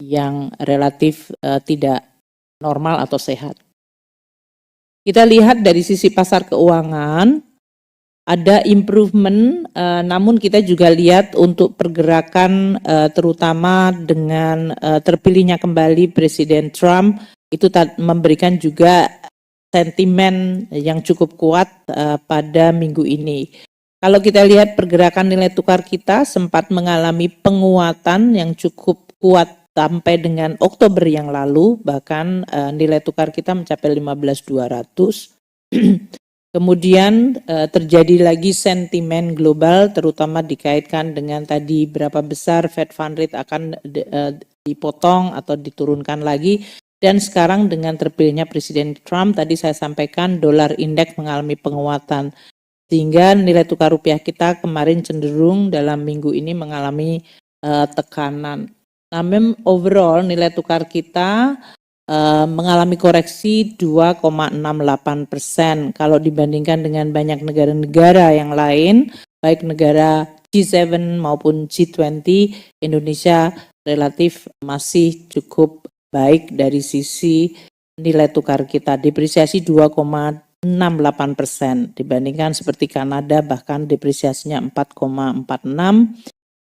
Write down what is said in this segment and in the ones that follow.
yang relatif tidak normal atau sehat. Kita lihat dari sisi pasar keuangan, ada improvement, namun kita juga lihat untuk pergerakan terutama dengan terpilihnya kembali Presiden Trump, itu memberikan juga sentimen yang cukup kuat pada minggu ini. Kalau kita lihat pergerakan nilai tukar kita sempat mengalami penguatan yang cukup kuat sampai dengan Oktober yang lalu, bahkan nilai tukar kita mencapai 15.200. Kemudian terjadi lagi sentimen global, terutama dikaitkan dengan tadi berapa besar Fed Fund Rate akan dipotong atau diturunkan lagi. Dan sekarang dengan terpilihnya Presiden Trump, tadi saya sampaikan dolar indeks mengalami penguatan. Sehingga nilai tukar rupiah kita kemarin cenderung dalam minggu ini mengalami tekanan. Namun overall nilai tukar kita mengalami koreksi 2,68%. Kalau dibandingkan dengan banyak negara-negara yang lain, baik negara G7 maupun G20, Indonesia relatif masih cukup baik dari sisi nilai tukar kita. Depresiasi 2,68%, dibandingkan seperti Kanada bahkan depresiasinya 4,46%,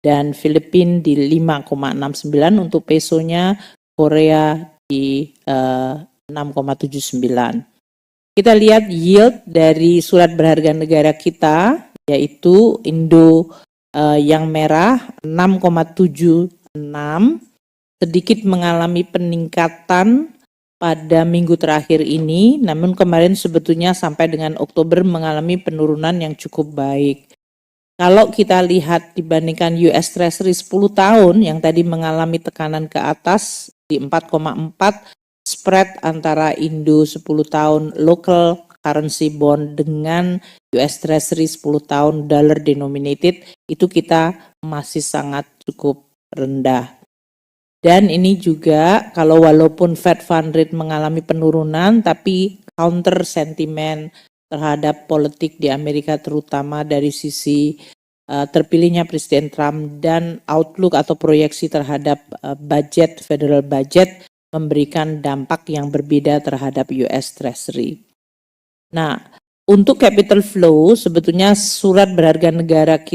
dan Filipina di 5,69 untuk pesonya, Korea di 6,79. Kita lihat yield dari surat berharga negara kita, yaitu Indo yang merah 6,76, sedikit mengalami peningkatan pada minggu terakhir ini, namun kemarin sebetulnya sampai dengan Oktober mengalami penurunan yang cukup baik. Kalau kita lihat dibandingkan US Treasury 10 tahun yang tadi mengalami tekanan ke atas di 4,4, spread antara Indo 10 tahun local currency bond dengan US Treasury 10 tahun dollar denominated, itu kita masih sangat cukup rendah. Dan ini juga kalau walaupun Fed Fund Rate mengalami penurunan, tapi counter sentimen terhadap politik di Amerika, terutama dari sisi terpilihnya Presiden Trump dan outlook atau proyeksi terhadap budget, federal budget, memberikan dampak yang berbeda terhadap US Treasury. Nah, untuk capital flow sebetulnya surat berharga negara kita